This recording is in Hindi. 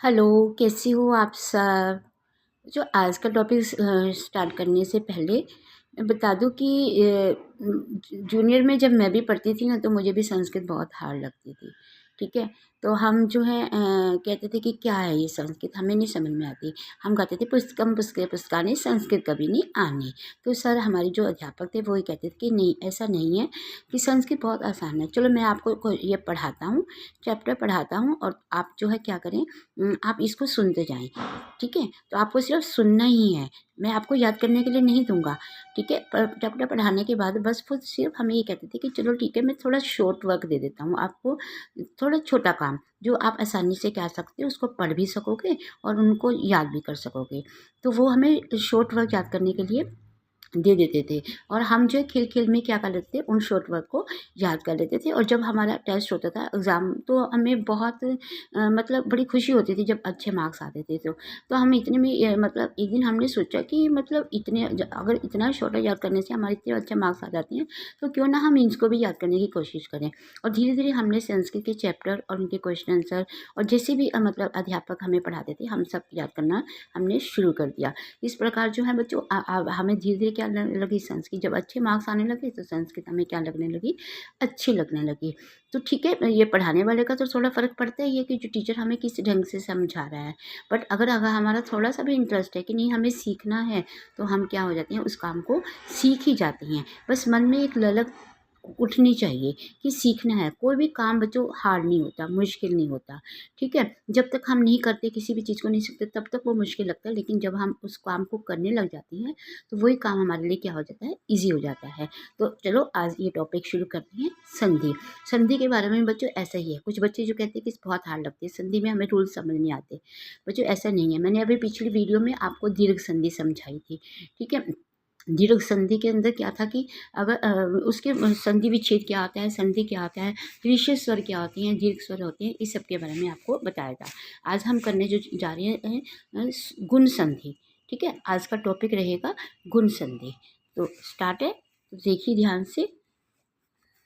हेलो, कैसी हो आप सब? जो आज का टॉपिक स्टार्ट करने से पहले मैं बता दूं कि जूनियर में जब मैं भी पढ़ती थी ना, तो मुझे भी संस्कृत बहुत हार्ड लगती थी। ठीक है। तो हम जो है कहते थे कि क्या है ये संस्कृत, हमें नहीं समझ में आती। हम कहते थे पुस्तकम पुस्तके पुस्तकानि संस्कृत कभी नहीं आनी। तो सर हमारे जो अध्यापक थे वो ही कहते थे कि नहीं, ऐसा नहीं है, कि संस्कृत बहुत आसान है। चलो मैं आपको ये पढ़ाता हूँ, चैप्टर पढ़ाता हूँ, और आप जो है क्या करें, आप इसको सुनते जाएं। ठीक है। तो आपको सिर्फ सुनना ही है, मैं आपको याद करने के लिए नहीं दूंगा। ठीक है। चैप्टर पढ़ाने के बाद बस वो सिर्फ हमें ये कहते थे कि चलो ठीक है, मैं थोड़ा शॉर्ट वर्क दे देता हूँ आपको, थोड़ा छोटा काम जो आप आसानी से क्या सकते हो, उसको पढ़ भी सकोगे और उनको याद भी कर सकोगे। तो वो हमें शॉर्ट वर्क याद करने के लिए दे देते थे, और हम जो है खेल खेल में क्या कर लेते थे, उन शॉर्ट वर्क को याद कर लेते थे। और जब हमारा टेस्ट होता था, एग्ज़ाम, तो हमें बहुत मतलब बड़ी खुशी होती थी जब अच्छे मार्क्स आते थे। तो हम इतने में मतलब एक दिन हमने सोचा कि मतलब अगर इतना शॉर्ट याद करने से हमारे इतने अच्छे मार्क्स आ जाते हैं, तो क्यों ना हम इसको भी याद करने की कोशिश करें। और धीरे धीरे हमने संस्कृत के चैप्टर और उनके क्वेश्चन आंसर और जैसे भी मतलब अध्यापक हमें पढ़ाते थे, हम सब याद करना हमने शुरू कर दिया। इस प्रकार जो है बच्चों, हमें धीरे धीरे क्या लगने लगी, संस्कृत जब अच्छे मार्क्स आने लगे तो संस्कृत हमें क्या लगने लगी, अच्छी लगने लगी। तो ठीक है, ये पढ़ाने वाले का तो थोड़ा फ़र्क पड़ता ही है कि जो टीचर हमें किस ढंग से समझा रहा है। बट अगर अगर हमारा थोड़ा सा भी इंटरेस्ट है कि नहीं हमें सीखना है, तो हम क्या हो जाते हैं, उस काम को सीख ही जाते हैं। बस मन में एक ललक उठनी चाहिए कि सीखना है। कोई भी काम बच्चों हार्ड नहीं होता, मुश्किल नहीं होता। ठीक है। जब तक हम नहीं करते, किसी भी चीज़ को नहीं सीखते, तब तक वो मुश्किल लगता है, लेकिन जब हम उस काम को करने लग जाते हैं, तो वही काम हमारे लिए क्या हो जाता है, ईज़ी हो जाता है। तो चलो आज ये टॉपिक शुरू करते हैं, संधि। संधि के बारे में बच्चों ऐसा ही है, कुछ बच्चे जो कहते हैं कि बहुत हार्ड लगती है संधि में, हमें रूल समझ नहीं आते। बच्चों ऐसा नहीं है, मैंने अभी पिछली वीडियो में आपको दीर्घ संधि समझाई थी। ठीक है। दीर्घ संधि के अंदर क्या था कि अगर उसके संधि विच्छेद क्या आता है, संधि क्या आता है, विशेष स्वर क्या होती हैं, दीर्घ स्वर होते हैं, इस सब के बारे में आपको बताया था। आज हम करने जो जा रहे हैं गुण संधि। ठीक है। आज का टॉपिक रहेगा गुण संधि। तो स्टार्ट है, तो देखिए ध्यान से।